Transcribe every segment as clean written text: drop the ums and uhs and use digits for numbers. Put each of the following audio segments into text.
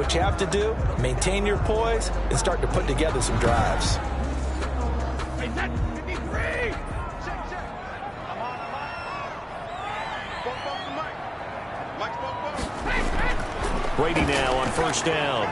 what you have to do, maintain your poise, and start to put together some drives. Brady now on first down.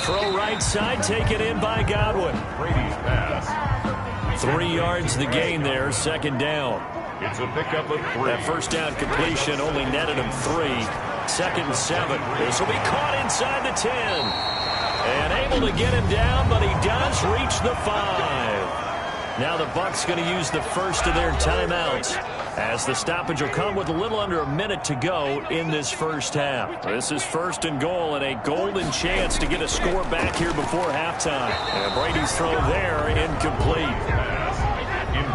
Throw right side, taken in by Godwin. Brady's pass. 3 yards the gain there, second down. It's a pickup of 3. That first down completion only netted him 3. Second and 7. This will be caught inside the 10. And able to get him down, but he does reach the 5. Now the Bucs going to use the first of their timeouts, as the stoppage will come with a little under a minute to go in this first half. This is first and goal, and a golden chance to get a score back here before halftime. And Brady's throw there incomplete.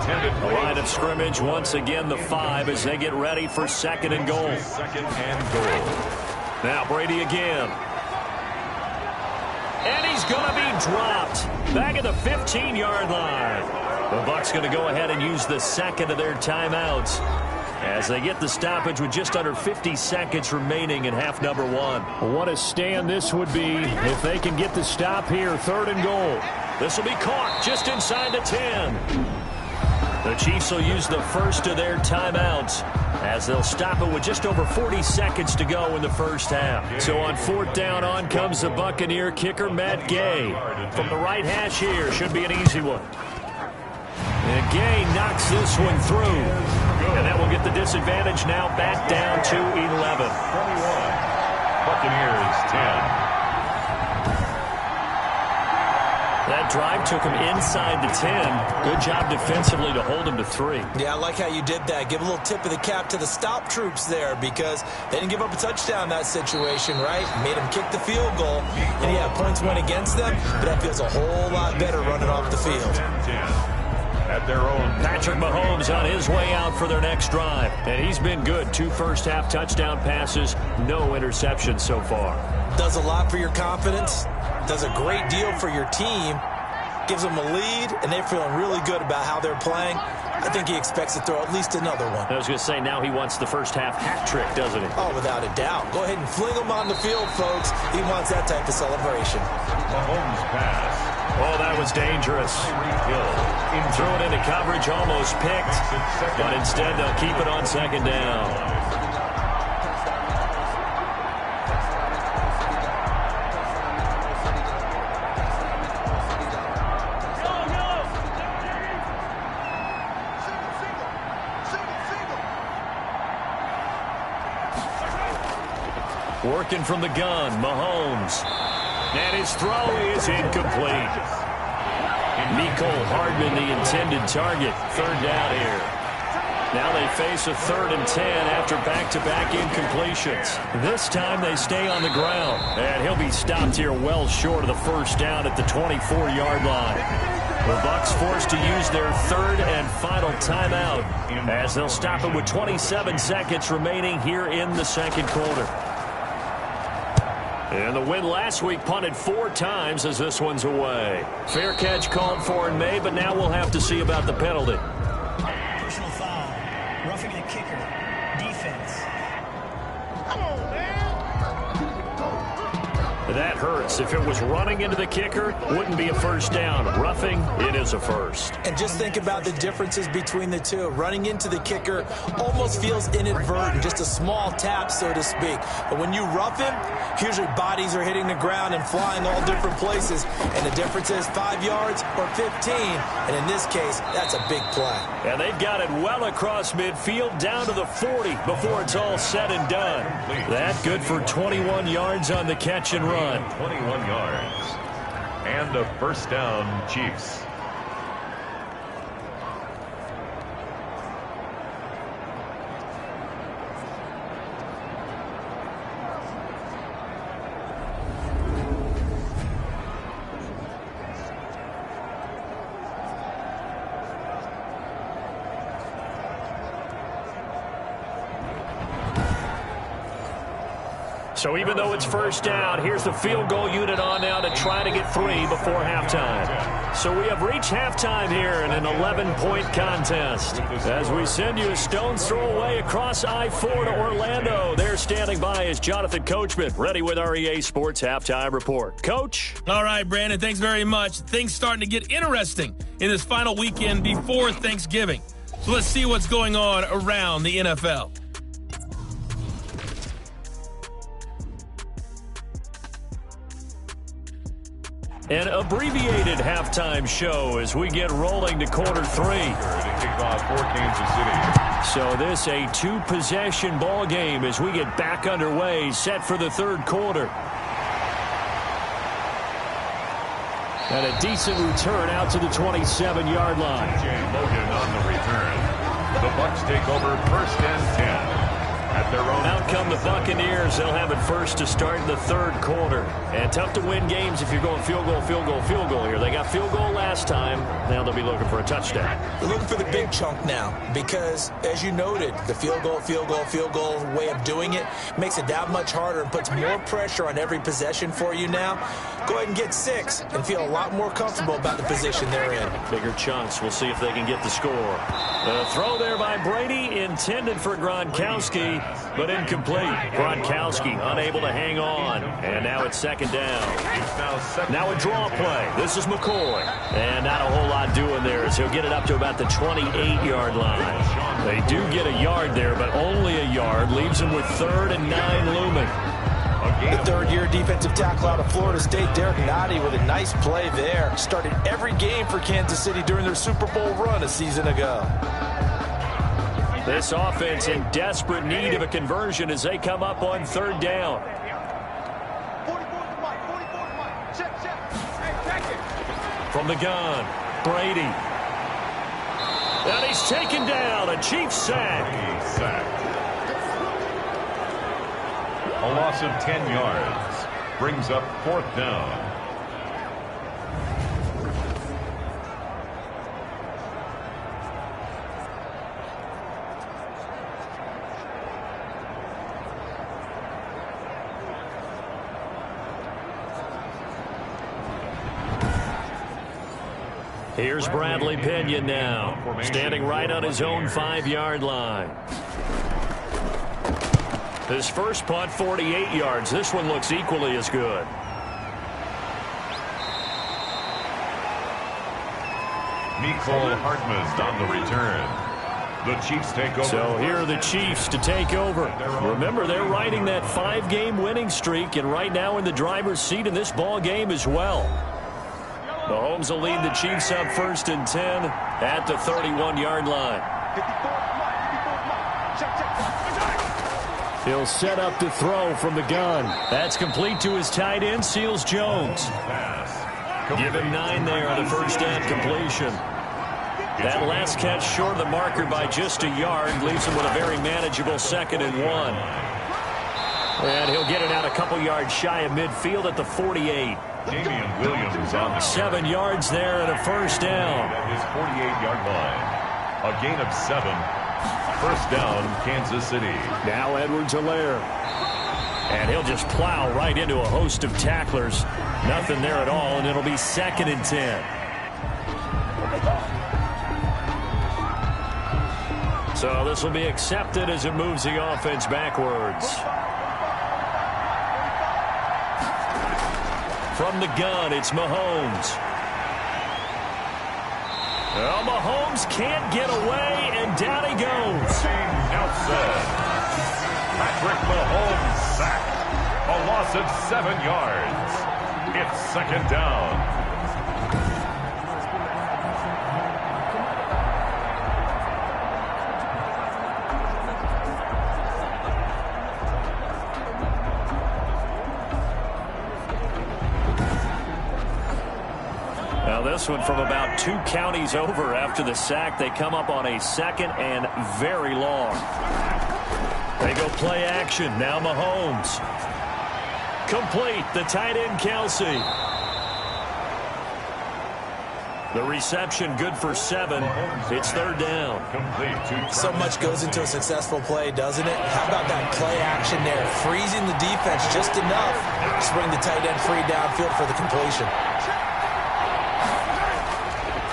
The line of scrimmage once again the 5 as they get ready for second and goal. Second and goal. Now Brady again. And he's going to be dropped back at the 15-yard line. The Bucs going to go ahead and use the second of their timeouts as they get the stoppage with just under 50 seconds remaining in half number 1. What a stand this would be if they can get the stop here, third and goal. This will be caught just inside the 10. The Chiefs will use the first of their timeouts as they'll stop it with just over 40 seconds to go in the first half. So on fourth down, on comes the Buccaneer kicker, Matt Gay. From the right hash here, should be an easy one. And Gay knocks this one through. And that will get the disadvantage now back down to 11. 21. Buccaneers 10. That drive took him inside the 10. Good job defensively to hold him to 3. Yeah, I like how you did that. Give a little tip of the cap to the stop troops there, because they didn't give up a touchdown in that situation, right? Made them kick the field goal. And yeah, points went against them, but that feels a whole lot better running off the field. At their own. Patrick Mahomes on his way out for their next drive. And he's been good. 2 first-half touchdown passes, no interceptions so far. Does a lot for your confidence. Does a great deal for your team. Gives them a lead, and they're feeling really good about how they're playing. I think he expects to throw at least another one. I was going to say, now he wants the first-half hat trick, doesn't he? Oh, without a doubt. Go ahead and fling him on the field, folks. He wants that type of celebration. Mahomes pass. Oh, that was dangerous. Threw it into coverage, almost picked, but instead they'll keep it on second down. Working from the gun, Mahomes. And his throw is incomplete. Mecole Hardman, the intended target. Third down here. Now they face a 3rd and 10 after back-to-back incompletions. This time they stay on the ground. And he'll be stopped here well short of the first down at the 24-yard line. The Bucs forced to use their 3rd and final timeout as they'll stop it with 27 seconds remaining here in the second quarter. And the win last week punted 4 times as this one's away. Fair catch called for and made, but now we'll have to see about the penalty. Personal foul. Roughing the kicker. Defense. Come on, man. That hurts. If it was running into the kicker, wouldn't be a first down. Roughing, it is a first. And just think about the differences between the two. Running into the kicker almost feels inadvertent, just a small tap, so to speak. But when you rough him, usually bodies are hitting the ground and flying all different places. And the difference is 5 yards or 15. And in this case, that's a big play. And they've got it well across midfield down to the 40 before it's all said and done. That good for 21 yards on the catch and run. 21 yards. And a first down, Chiefs. So even though it's first down, here's the field goal unit on now to try to get 3 before halftime. So we have reached halftime here in an 11-point contest. As we send you a stone's throw away across I-4 to Orlando, their standing by is Jonathan Coachman, ready with our EA Sports Halftime Report. Coach? All right, Brandon, thanks very much. Things starting to get interesting in this final weekend before Thanksgiving. So let's see what's going on around the NFL. An abbreviated halftime show as we get rolling to quarter three. To kick off for Kansas City. So this a two-possession ball game as we get back underway, set for the third quarter. And a decent return out to the 27-yard line. J. Logan on the return. The Bucs take over 1st and 10. At their own. Out come the Buccaneers. They'll have it first to start in the third quarter. And tough to win games if you're going field goal, field goal, field goal here. They got field goal last time. Now they'll be looking for a touchdown. They're looking for the big chunk now because, as you noted, the field goal way of doing it makes it that much harder and puts more pressure on every possession for you now. Go ahead and get 6 and feel a lot more comfortable about the position they're in. Bigger chunks. We'll see if they can get the score. The throw there by Brady, intended for Gronkowski, but incomplete. Gronkowski unable to hang on. And now it's second down. Now a draw play. This is McCoy. And not a whole lot doing there as he'll get it up to about the 28-yard line. They do get a yard there, but only a yard. Leaves them with 3rd and 9 looming. The third-year defensive tackle out of Florida State, Derek Nottie, with a nice play there. Started every game for Kansas City during their Super Bowl run a season ago. This offense in desperate need of a conversion as they come up on 3rd down. From the gun, Brady. And he's taken down. A Chiefs sack. A loss of 10 yards brings up 4th down. Here's Bradley Pinion now, standing right on his own 5-yard line. His first punt, 48 yards. This one looks equally as good. Mecole Hardman on the return. The Chiefs take over. So here are the Chiefs to take over. Remember, they're riding that 5-game winning streak, and right now in the driver's seat in this ball game as well. Mahomes will lead the Chiefs up 1st and 10 at the 31-yard line. He'll set up to throw from the gun. That's complete to his tight end, Seals Jones. Give him 9 there on the first down completion. That last catch short of the marker by just a yard leaves him with a very manageable 2nd and 1. And he'll get it out a couple yards shy of midfield at the 48. Damian Williams on the 7 yards there and a first down. At his 48-yard line. A gain of 7. First down, Kansas City. Now Edwards-Helaire. And he'll just plow right into a host of tacklers. Nothing there at all, and it'll be 2nd and 10. So this will be accepted as it moves the offense backwards. From the gun, it's Mahomes. Well, Mahomes can't get away, and down he goes. Nelson. Patrick Mahomes sacked. A loss of 7 yards. It's 2nd down. This one from about 2 counties over after the sack. They come up on a 2nd and very long. They go play action. Now Mahomes. Complete. The tight end, Kelsey. The reception good for 7. It's 3rd down. So much goes into a successful play, doesn't it? How about that play action there? Freezing the defense just enough to bring the tight end free downfield for the completion.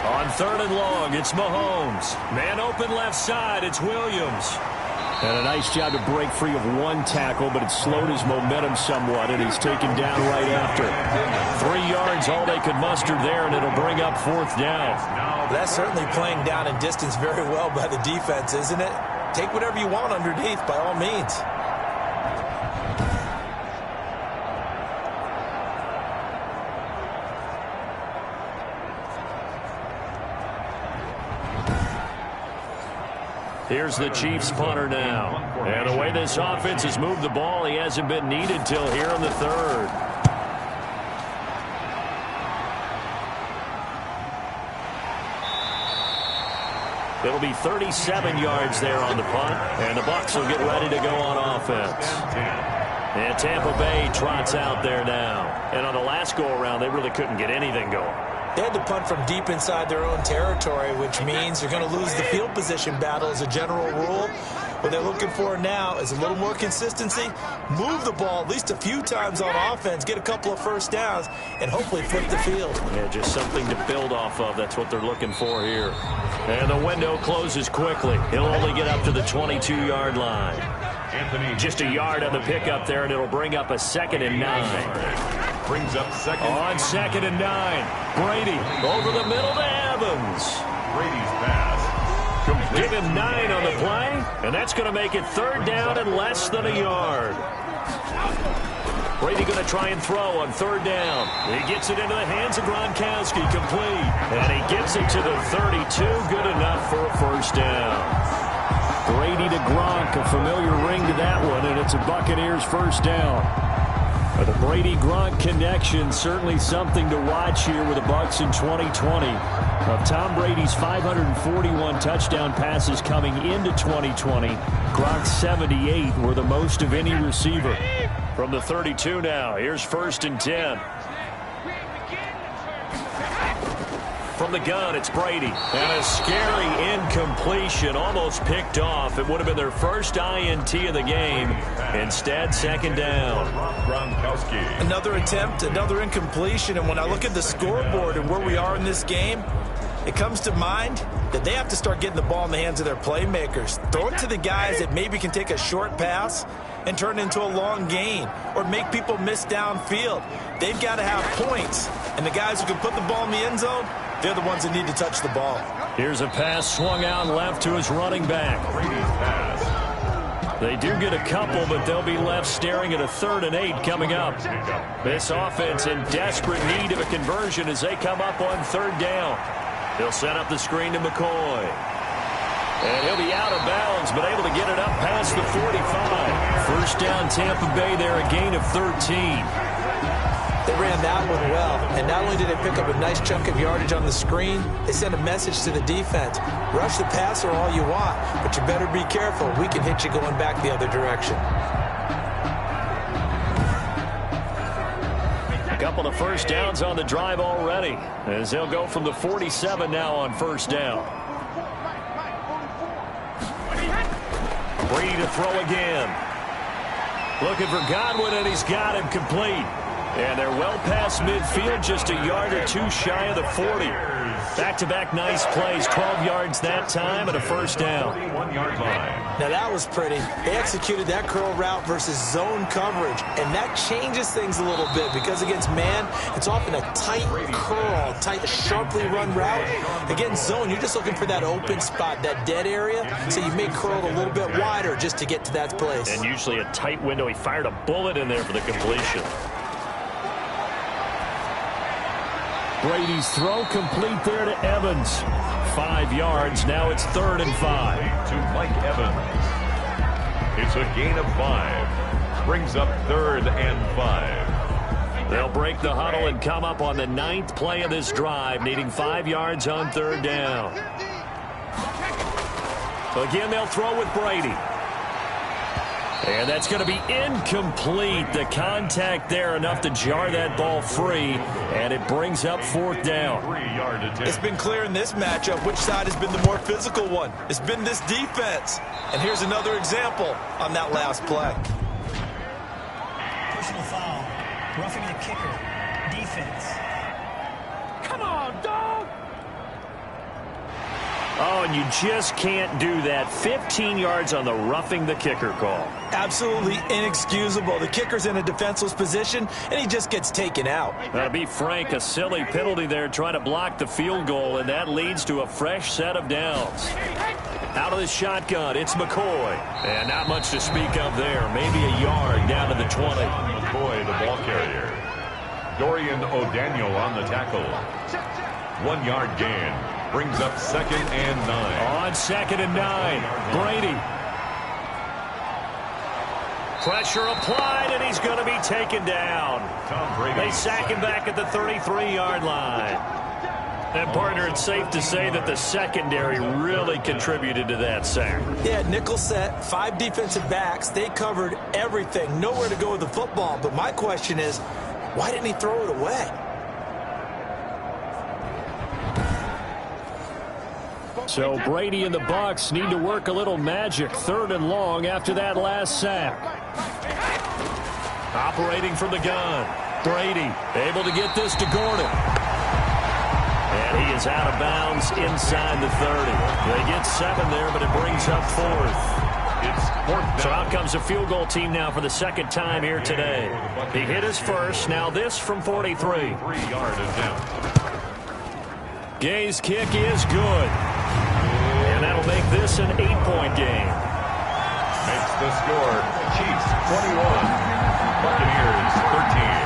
On 3rd and long, it's Mahomes. Man open left side, it's Williams. And a nice job to break free of one tackle, but it slowed his momentum somewhat, and he's taken down right after. 3 yards, all they could muster there, and it'll bring up 4th down. That's certainly playing down in distance very well by the defense, isn't it? Take whatever you want underneath, by all means. Here's the Chiefs punter now. And the way this offense has moved the ball, he hasn't been needed till here in the 3rd. It'll be 37 yards there on the punt, and the Bucs will get ready to go on offense. And Tampa Bay trots out there now. And on the last go-around, they really couldn't get anything going. They had to punt from deep inside their own territory, which means you're going to lose the field position battle as a general rule. What they're looking for now is a little more consistency, move the ball at least a few times on offense, get a couple of first downs, and hopefully flip the field. Yeah, just something to build off of. That's what they're looking for here. And the window closes quickly. He'll only get up to the 22-yard line. Just a yard on the pickup there, and it'll bring up a 2nd and 9. Brings up 2nd. On 2nd and 9. Brady over the middle to Evans. Brady's pass. Complete. Give him 9 on the play, and that's going to make it 3rd down and less than a yard. Brady going to try and throw on 3rd down. He gets it into the hands of Gronkowski, complete. And he gets it to the 32, good enough for a 1st down. Brady to Gronk, a familiar ring to that one, and it's a Buccaneers 1st down. The Brady-Gronk connection, certainly something to watch here with the Bucs in 2020. Of Tom Brady's 541 touchdown passes coming into 2020, Gronk's 78 were the most of any receiver. From the 32 now, here's 1st and 10. From the gun, it's Brady. And a scary incompletion, almost picked off. It would have been their first INT of the game. Instead, 2nd down. Gronkowski. Another attempt, another incompletion. And when I look at the scoreboard and where we are in this game, it comes to mind that they have to start getting the ball in the hands of their playmakers. Throw it to the guys that maybe can take a short pass and turn it into a long gain or make people miss downfield. They've got to have points. And the guys who can put the ball in the end zone, they're the ones that need to touch the ball. Here's a pass swung out left to his running back. Brady's pass. They do get a couple, but they'll be left staring at a 3rd and 8 coming up. This offense in desperate need of a conversion as they come up on 3rd down. He'll set up the screen to McCoy. And he'll be out of bounds, but able to get it up past the 45. 1st down Tampa Bay there, a gain of 13. They ran that one well, and not only did they pick up a nice chunk of yardage on the screen, they sent a message to the defense. Rush the passer all you want, but you better be careful. We can hit you going back the other direction. A couple of 1st downs on the drive already, as they'll go from the 47 now on 1st down. Brady to throw again. Looking for Godwin, and he's got him complete. And they're well past midfield, just a yard or 2 shy of the 40. Back-to-back nice plays, 12 yards that time and a 1st down. 41-yard line. Now that was pretty. They executed that curl route versus zone coverage, and that changes things a little bit because against man, it's often a tight curl, tight, sharply run route. Against zone, you're just looking for that open spot, that dead area, so you may curl it a little bit wider just to get to that place. And usually a tight window. He fired a bullet in there for the completion. Brady's throw complete there to Evans. 5 yards. Now it's 3rd and 5. To Mike Evans. It's a gain of 5. Brings up 3rd and 5. They'll break the huddle and come up on the 9th play of this drive, needing 5 yards on 3rd down. Again, they'll throw with Brady. And that's going to be incomplete. The contact there enough to jar that ball free, and it brings up 4th down. 3-yard attempt. It's been clear in this matchup which side has been the more physical one. It's been this defense. And here's another example on that last play. Personal foul. Roughing the kicker. Defense. Come on, dog! Oh, and you just can't do that. 15 yards on the roughing the kicker call. Absolutely inexcusable. The kicker's in a defenseless position, and he just gets taken out. Now, to be frank, a silly penalty there trying to block the field goal, and that leads to a fresh set of downs. Out of the shotgun, it's McCoy. And not much to speak of there. Maybe a yard down to the 20. McCoy, the ball carrier. Dorian O'Daniel on the tackle. 1 yard gain. Brings up 2nd and 9. On 2nd and 9, Brady. Pressure applied, and he's going to be taken down. Tom Brady. They sack him back at the 33-yard line. And, partner, it's safe to say that the secondary really contributed to that sack. Yeah, nickel set, 5 defensive backs. They covered everything. Nowhere to go with the football. But my question is, why didn't he throw it away? So Brady and the Bucs need to work a little magic. 3rd and long after that last sack. Operating from the gun. Brady able to get this to Gordon. And he is out of bounds inside the 30. They get 7 there, but it brings up 4th. It's 4th down. So out comes a field goal team now for the 2nd time here today. He hit his first. Now this from 43. 3-yard attempt. Gay's kick is good. And that'll make this an 8-point game. Makes the score. Chiefs 21. Buccaneers 13.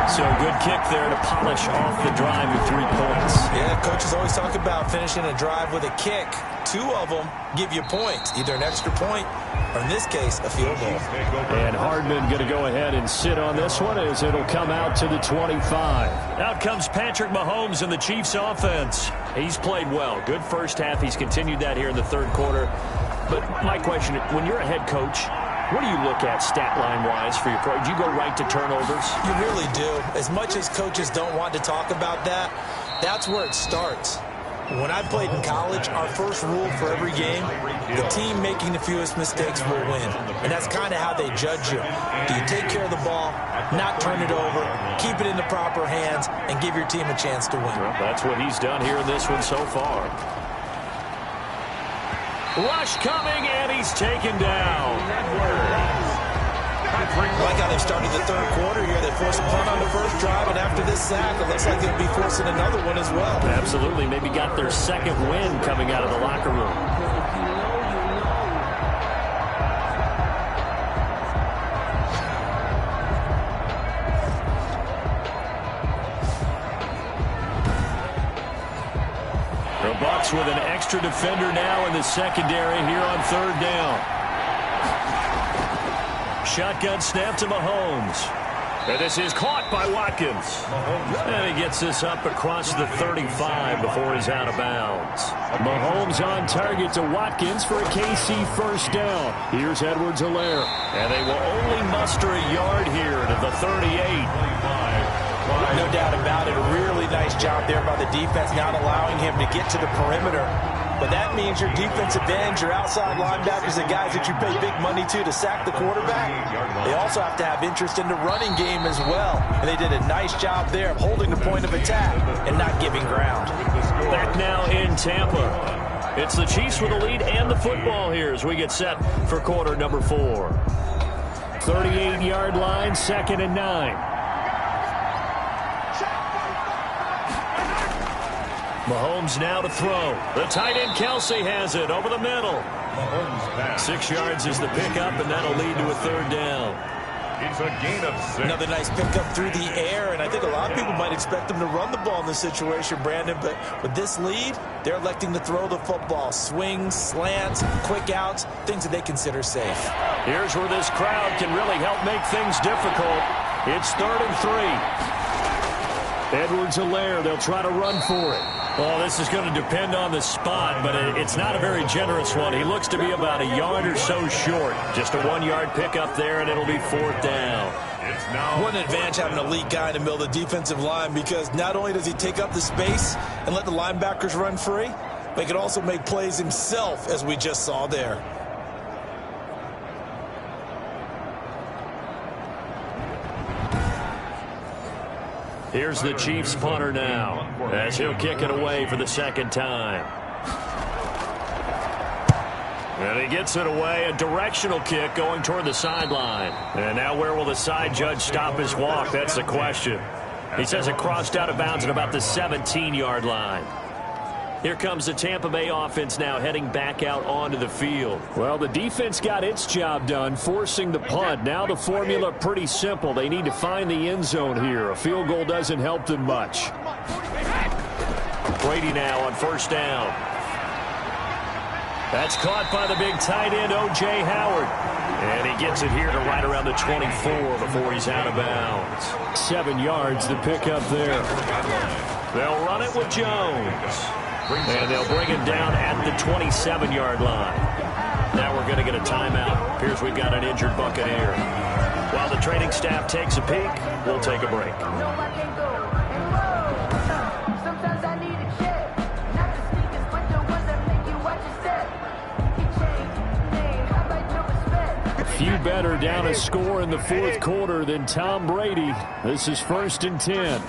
So good kick there to polish off the drive with 3 points. Yeah, coaches always talk about finishing a drive with a kick. 2 of them give you points, either an extra point or, in this case, a field goal. And Hardman going to go ahead and sit on this one as it'll come out to the 25. Out comes Patrick Mahomes in the Chiefs offense. He's played well. Good first half. He's continued that here in the 3rd quarter. But my question, when you're a head coach, what do you look at stat line-wise for your pro? Do you go right to turnovers? You really do. As much as coaches don't want to talk about that, that's where it starts. When I played in college, our first rule for every game, the team making the fewest mistakes will win. And that's kind of how they judge you. Do you take care of the ball, not turn it over, keep it in the proper hands, and give your team a chance to win? Well, that's what he's done here in this one so far. Rush coming, and he's taken down. I like how they started the 3rd quarter here. They forced a punt on the first drive, and after this sack, it looks like they'll be forcing another one as well. Absolutely. Maybe got their 2nd win coming out of the locker room. The Bucs with an extra defender now in the secondary here on 3rd down. Shotgun snap to Mahomes. And this is caught by Watkins. And he gets this up across the 35 before he's out of bounds. Mahomes on target to Watkins for a KC first down. Here's Edwards-Helaire. And they will only muster a yard here to the 38. No doubt about it. A really nice job there by the defense, not allowing him to get to the perimeter. But that means your defensive ends, your outside linebackers, the guys that you pay big money to sack the quarterback, they also have to have interest in the running game as well. And they did a nice job there of holding the point of attack and not giving ground. Back now in Tampa. It's the Chiefs with the lead and the football here as we get set for quarter number 4. 38-yard line, 2nd and 9. Mahomes now to throw. The tight end Kelsey has it over the middle. 6 yards is the pickup, and that'll lead to a 3rd down. It's a gain of 6. Another nice pickup through the air, and I think a lot of people might expect them to run the ball in this situation, Brandon, but with this lead, they're electing to throw the football. Swings, slants, quick outs, things that they consider safe. Here's where this crowd can really help make things difficult. It's 3rd and 3. Edwards-Helaire, they'll try to run for it. Well, this is going to depend on the spot, but it's not a very generous one. He looks to be about a yard or so short. Just a 1-yard pickup there, and it'll be 4th down. What an advantage having an elite guy in the middle of the defensive line, because not only does he take up the space and let the linebackers run free, but he can also make plays himself, as we just saw there. Here's the Chiefs punter now, as he'll kick it away for the second time. And he gets it away, a directional kick going toward the sideline. And now where will the side judge stop his walk? That's the question. He says it crossed out of bounds at about the 17-yard line. Here comes the Tampa Bay offense now heading back out onto the field. Well, the defense got its job done, forcing the punt. Now the formula pretty simple. They need to find the end zone here. A field goal doesn't help them much. Brady now on first down. That's caught by the big tight end, O.J. Howard. And he gets it here to right around the 24 before he's out of bounds. 7 yards to pick up there. They'll run it with Jones. And they'll bring him down at the 27-yard line. Now we're going to get a timeout. Appears we've got an injured Buccaneer. While the training staff takes a peek, we'll take a break. Few better down a score in the fourth quarter than Tom Brady. This is 1st and 10.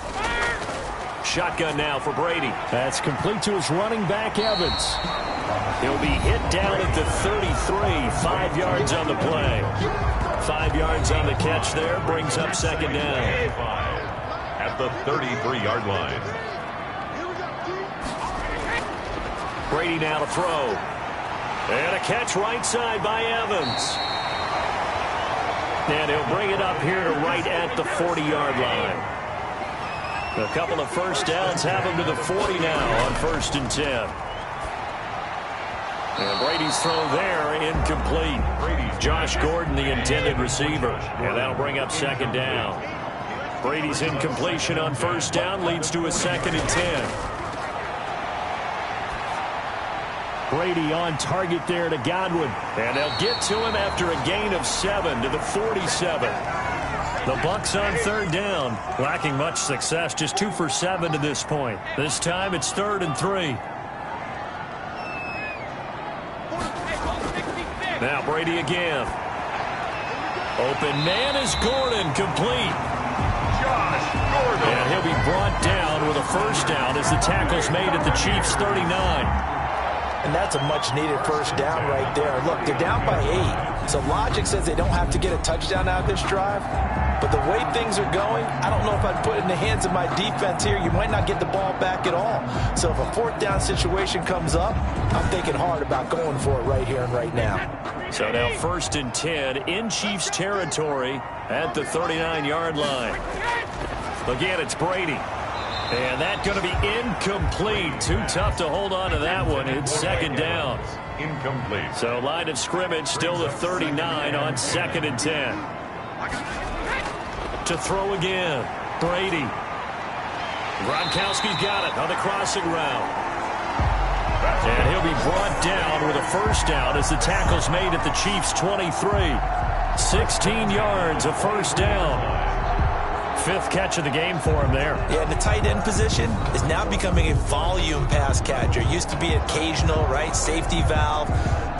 Shotgun now for Brady. That's complete to his running back, Evans. He'll be hit down at the 33. 5 yards on the play. 5 yards on the catch there. Brings up second down. At the 33-yard line. Brady now to throw. And a catch right side by Evans. And he'll bring it up here to right at the 40-yard line. A couple of first downs have him to the 40 now on 1st and 10. And Brady's throw there incomplete. Josh Gordon, the intended receiver. And that'll bring up second down. Brady's incompletion on first down leads to a 2nd and 10. Brady on target there to Godwin. And they'll get to him after a gain of 7 to the 47. The Bucs on third down. Lacking much success, just 2 for 7 to this point. This time it's 3rd and 3. Now Brady again. Open man is Gordon, complete. Josh Gordon. And he'll be brought down with a first down as the tackle's made at the Chiefs' 39. And that's a much-needed first down right there. Look, they're down by 8. So logic says they don't have to get a touchdown out of this drive. But the way things are going, I don't know if I'd put it in the hands of my defense here. You might not get the ball back at all. So if a 4th down situation comes up, I'm thinking hard about going for it right here and right now. So now 1st and 10 in Chiefs territory at the 39-yard line. Again, it's Brady. And that's going to be incomplete. Too tough to hold on to that one. It's 2nd down. Incomplete. So line of scrimmage still the 39 on 2nd and 10. To throw again. Brady. Gronkowski's got it on the crossing route. And he'll be brought down with a first down as the tackle's made at the Chiefs' 23. 16 yards, a first down. 5th catch of the game for him there. Yeah, and the tight end position is now becoming a volume pass catcher. Used to be occasional, right? Safety valve.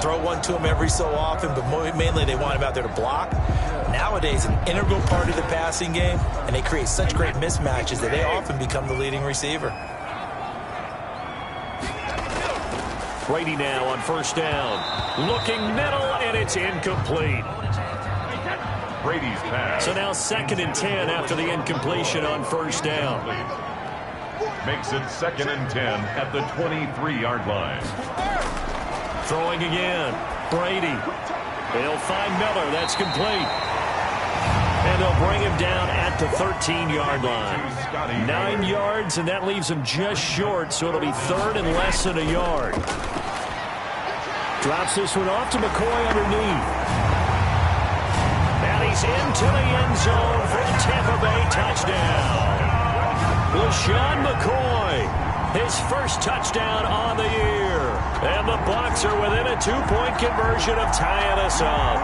Throw one to him every so often, but mainly they want him out there to block. Nowadays, an integral part of the passing game, and they create such great mismatches that they often become the leading receiver. Brady now on first down. Looking middle, and it's incomplete. Brady's pass. So now 2nd and 10 after the incompletion on first down. Makes it 2nd and 10 at the 23-yard line. Throwing again. Brady. They'll find Miller. That's complete. And they'll bring him down at the 13-yard line. 9 yards, and that leaves him just short, so it'll be 3rd and less than a yard. Drops this one off to McCoy underneath. He's into the end zone for the Tampa Bay touchdown. LaShawn McCoy, his first touchdown on the year. And the Bucs are within a 2-point conversion of tying us up.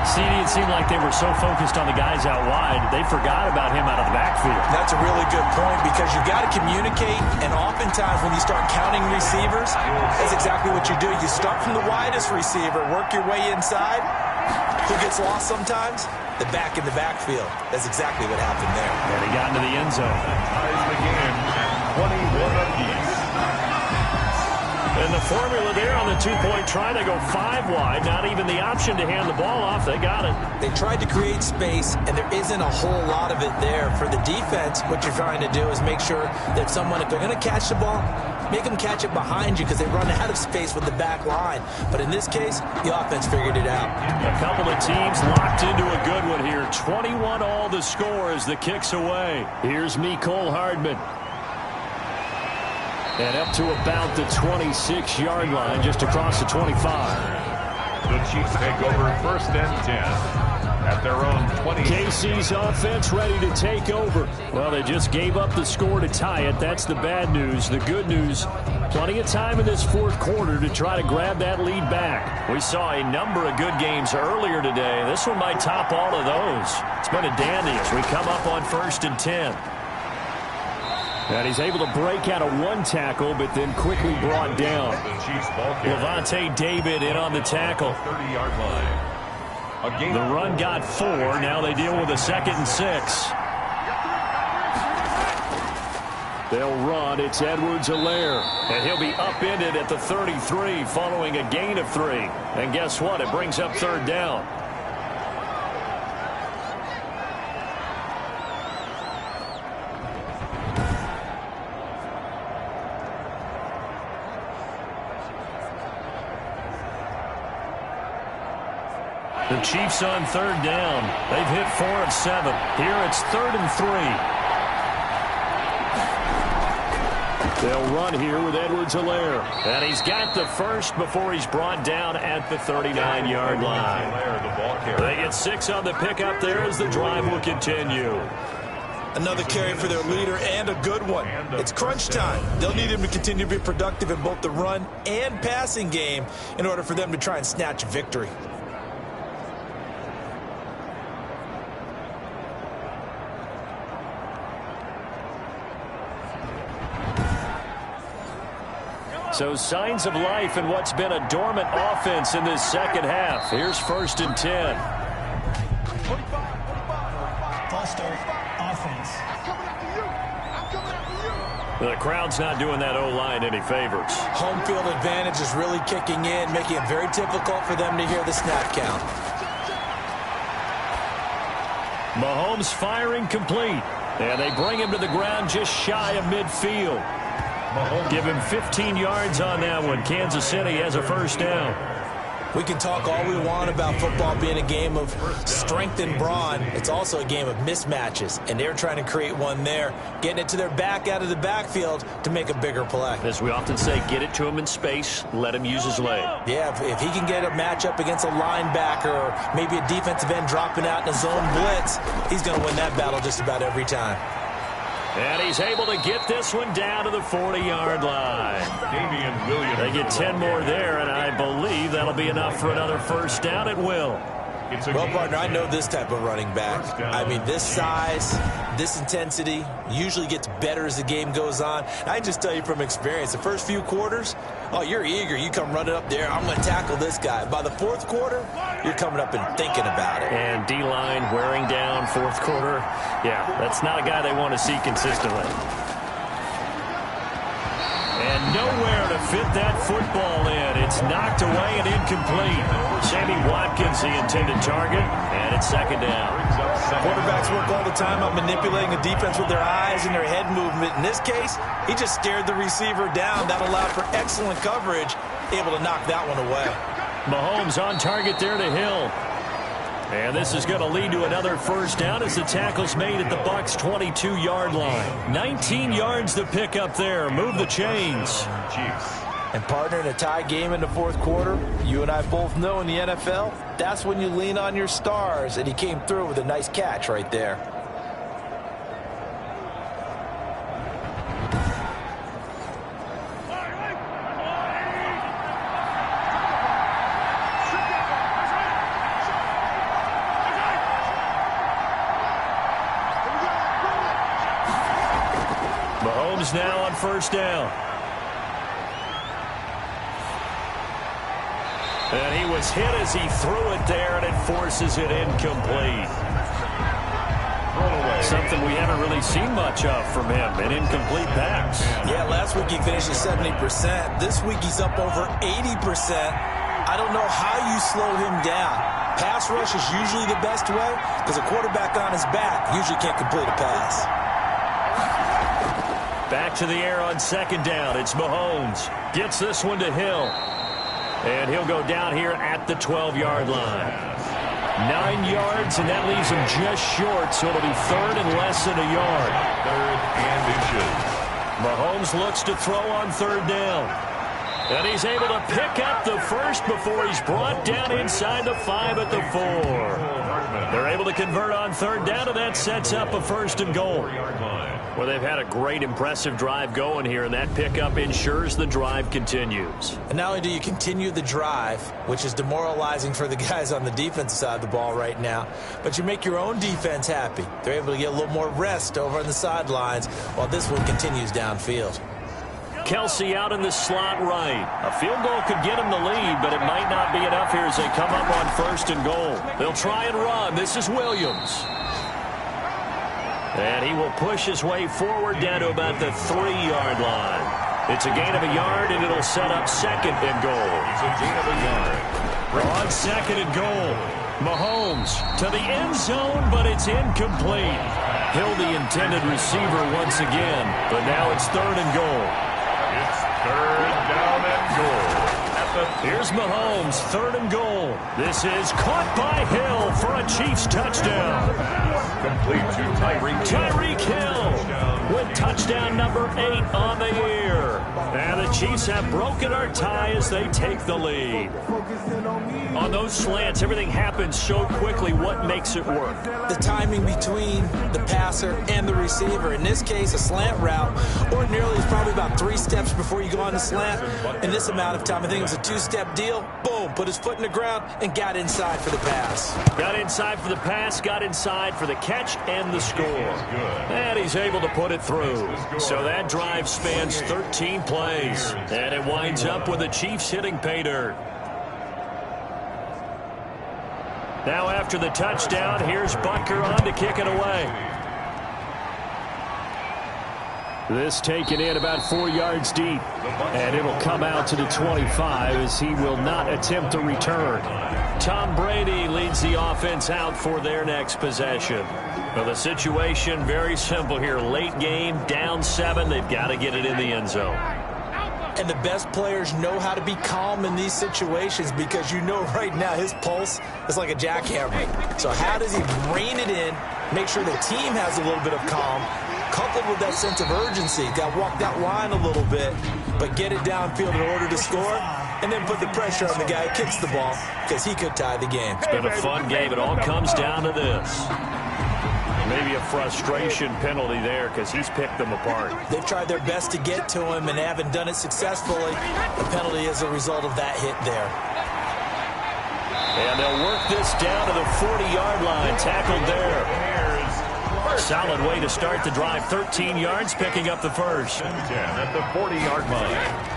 CD, it seemed like they were so focused on the guys out wide, they forgot about him out of the backfield. That's a really good point because you've got to communicate, and oftentimes when you start counting receivers, that's exactly what you do. You start from the widest receiver, work your way inside. Who gets lost sometimes? the back in the backfield. That's exactly what happened there. And he got into the end zone. Ties the game at 21 apiece. And the formula there on the two-point try, they go 5 wide. Not even the option to hand the ball off. They got it. They tried to create space, and there isn't a whole lot of it there. For the defense, what you're trying to do is make sure that someone, if they're going to catch the ball, make them catch it behind you because they run out of space with the back line. But in this case, the offense figured it out. A couple of teams locked into a good one here. 21 all the score as the kick's away. Here's Mecole Hardman. And up to about the 26-yard line, just across the 25. The Chiefs take over 1st and 10 at their own 20. KC's offense ready to take over. Well, they just gave up the score to tie it. That's the bad news. The good news, plenty of time in this 4th quarter to try to grab that lead back. We saw a number of good games earlier today. This one might top all of those. It's been a dandy as we come up on 1st and 10. And he's able to break out of 1 tackle, but then quickly brought down. Levante David in on the tackle. 30-yard line. The run got 4. Now they deal with a 2nd and 6. They'll run. It's Edwards-Helaire. And he'll be upended at the 33 following a gain of 3. And guess what? It brings up 3rd down. The Chiefs on 3rd down. They've hit 4 of 7. Here it's 3rd and 3. They'll run here with Edwards-Helaire. And he's got the first before he's brought down at the 39-yard line. They get 6 on the pickup there as the drive will continue. Another carry for their leader and a good one. It's crunch time. They'll need him to continue to be productive in both the run and passing game in order for them to try and snatch a victory. So signs of life in what's been a dormant offense in this 2nd half. Here's 1st and 10. False start, offense. The crowd's not doing that O-line any favors. Home field advantage is really kicking in, making it very difficult for them to hear the snap count. Mahomes firing complete. And they bring him to the ground just shy of midfield. Give him 15 yards on that one. Kansas City has a 1st down. We can talk all we want about football being a game of strength and brawn. It's also a game of mismatches, and they're trying to create one there, getting it to their back out of the backfield to make a bigger play. As we often say, get it to him in space, let him use his leg. Yeah, if he can get a matchup against a linebacker or maybe a defensive end dropping out in a zone blitz, he's going to win that battle just about every time. And he's able to get this one down to the 40-yard line. They get 10 more there, and I believe that'll be enough for another 1st down. It will. Well, partner, I know this type of running back. I mean, this size, this intensity usually gets better as the game goes on. And I just tell you from experience, the first few quarters, oh, you're eager. You come running up there, I'm going to tackle this guy. By the 4th quarter, you're coming up and thinking about it. And D-line wearing down 4th quarter. Yeah, that's not a guy they want to see consistently. And nowhere to fit that football in. It's knocked away and incomplete. Sammy Watkins, the intended target, and it's 2nd down. Quarterbacks work all the time on manipulating the defense with their eyes and their head movement. In this case, he just stared the receiver down. That allowed for excellent coverage, able to knock that one away. Mahomes on target there to Hill. And this is going to lead to another 1st down as the tackle's made at the Bucs' 22-yard line. 19 yards to pick up there. Move the chains. And partner, in a tie game in the 4th quarter, you and I both know in the NFL, that's when you lean on your stars. And he came through with a nice catch right there. Mahomes now on 1st down. And he was hit as he threw it there, and it forces it incomplete. Something we haven't really seen much of from him, an incomplete pass. Yeah, last week he finished at 70%. This week he's up over 80%. I don't know how you slow him down. Pass rush is usually the best way because a quarterback on his back usually can't complete a pass. Back to the air on second down. It's Mahomes. Gets this one to Hill. And he'll go down here at the 12-yard line. 9 yards, and that leaves him just short, so it'll be third and less than a yard. Third and inches. Mahomes looks to throw on third down. And he's able to pick up the first before he's brought down inside the 5 at the 4. They're able to convert on third down, and that sets up a first and goal. Well, they've had a great, impressive drive going here, and that pickup ensures the drive continues. And not only do you continue the drive, which is demoralizing for the guys on the defensive side of the ball right now, but you make your own defense happy. They're able to get a little more rest over on the sidelines while this one continues downfield. Kelsey out in the slot right. A field goal could get him the lead, but it might not be enough here as they come up on first and goal. They'll try and run. This is Williams. And he will push his way forward down to about the 3-yard line. It's a gain of a yard, and it'll set up second and goal. It's a gain of a yard. On second and goal. Mahomes to the end zone, but it's incomplete. Hill, the intended receiver once again, but now it's third and goal. It's third down and goal. Here's Mahomes, third and goal. This is caught by Hill for a Chiefs touchdown. Complete to Tyreek Hill with touchdown number 8 on the year. And the Chiefs have broken our tie as they take the lead. On those slants, everything happens so quickly. What makes it work? The timing between the passer and the receiver. In this case, a slant route ordinarily is probably about 3 steps before you go on the slant. In this amount of time, I think it was a 2-step deal. Boom, put his foot in the ground and got inside for the pass. Got inside for the pass, got inside for the catch and the score. And he's able to put it through. So that drive spans 13 plays. And it winds up with the Chiefs hitting pay dirt. Now after the touchdown, here's Butker on to kick it away. This taken in about 4 yards deep. And it'll come out to the 25 as he will not attempt a return. Tom Brady leads the offense out for their next possession. Well, the situation very simple here. Late game, down 7. They've got to get it in the end zone. And the best players know how to be calm in these situations because you know right now his pulse is like a jackhammer. So how does he rein it in, make sure the team has a little bit of calm, coupled with that sense of urgency. Got to walk that line a little bit, but get it downfield in order to score, and then put the pressure on the guy who kicks the ball because he could tie the game. It's been a fun game. It all comes down to this. Maybe a frustration penalty there because he's picked them apart. They've tried their best to get to him and haven't done it successfully. The penalty is a result of that hit there. And they'll work this down to the 40-yard line. Tackled there. Solid way to start the drive. 13 yards, picking up the first. 10 at the 40-yard line.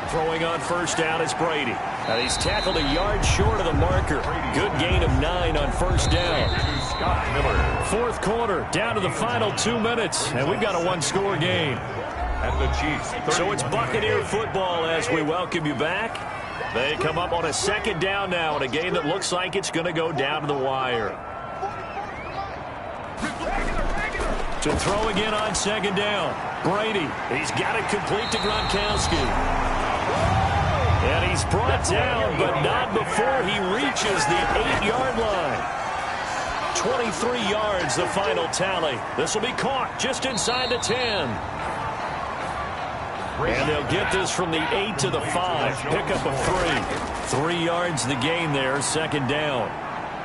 Throwing on first down is Brady. And he's tackled a yard short of the marker. Good gain of 9 on first down. Scott Miller. Fourth quarter, down to the final 2 minutes, and we've got a 1-score game. And the Chiefs. So it's Buccaneer football as we welcome you back. They come up on a second down now in a game that looks like it's going to go down to the wire. To throw again on second down. Brady, he's got it complete to Gronkowski. And he's brought down, but not before he reaches the 8-yard line. 23 yards, the final tally. This will be caught just inside the 10. And they'll get this from the 8 to the 5. Pick up a 3. 3 yards the gain there, second down.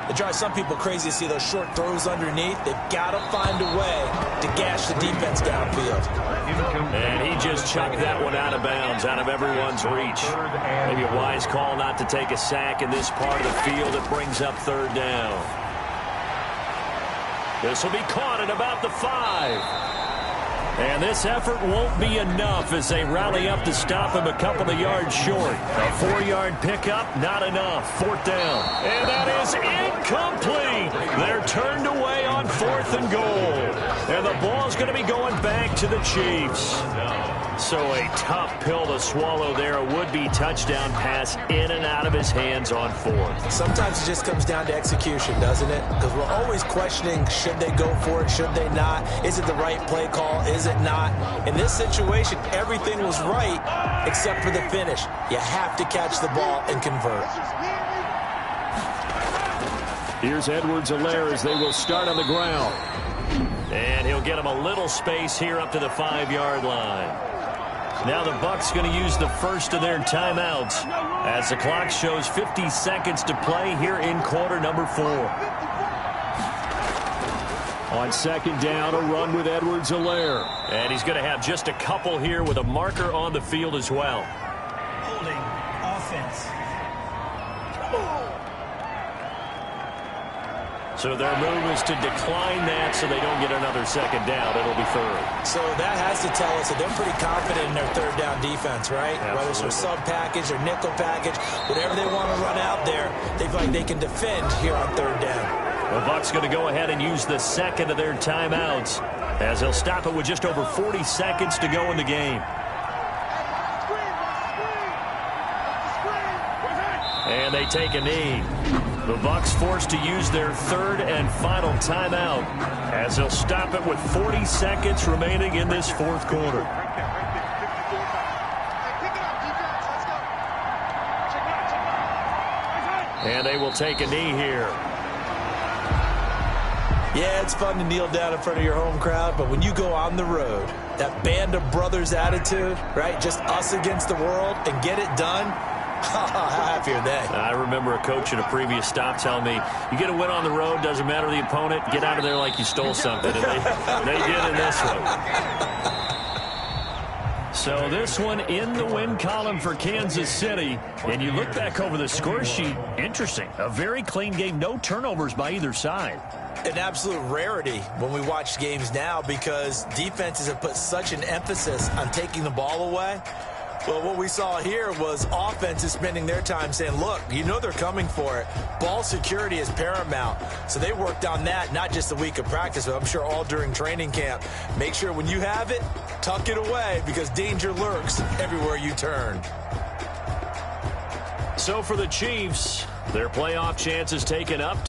It drives some people crazy to see those short throws underneath. They've got to find a way to gash the defense downfield. And he just chucked that one out of bounds, out of everyone's reach. Maybe a wise call not to take a sack in this part of the field. It brings up third down. This will be caught at about the 5. And this effort won't be enough as they rally up to stop him a couple of yards short. A 4-yard pickup, not enough. Fourth down. And that is incomplete. They're turned away on 4th 4th and goal. And the ball's going to be going back to the Chiefs. So a tough pill to swallow there. A would-be touchdown pass in and out of his hands on 4th. Sometimes it just comes down to execution, doesn't it? Because we're always questioning, should they go for it, should they not? Is it the right play call, is it not? In this situation, everything was right except for the finish. You have to catch the ball and convert. Here's Edwards-Helaire as they will start on the ground. And he'll get him a little space here up to the 5-yard line. Now the Bucs going to use the first of their timeouts as the clock shows 50 seconds to play here in quarter number 4. On 2nd down, a run with Edwards-Helaire. And he's going to have just a couple here with a marker on the field as well. Holding offense. So their move is to decline that so they don't get another 2nd down. It'll be 3rd. So that has to tell us that they're pretty confident in their 3rd down defense, right? Absolutely. Whether it's their sub package or nickel package, whatever they want to run out there, they feel like they can defend here on 3rd down. The Bucs going to go ahead and use the second of their timeouts as they'll stop it with just over 40 seconds to go in the game. And they take a knee. The Bucs forced to use their 3rd and final timeout as they'll stop it with 40 seconds remaining in this 4th quarter. And they will take a knee here. Yeah, it's fun to kneel down in front of your home crowd, but when you go on the road, that band of brothers attitude, right? Just us against the world and get it done. How happy are they? I remember a coach in a previous stop telling me, you get a win on the road, doesn't matter the opponent, get out of there like you stole something. And they did in this one. So this one in the win column for Kansas City. And you look back over the score sheet, interesting. A very clean game, no turnovers by either side. An absolute rarity when we watch games now because defenses have put such an emphasis on taking the ball away. Well, what we saw here was offenses spending their time saying, look, you know they're coming for it. Ball security is paramount. So they worked on that, not just a week of practice, but I'm sure all during training camp. Make sure when you have it, tuck it away because danger lurks everywhere you turn. So for the Chiefs, their playoff chances taken up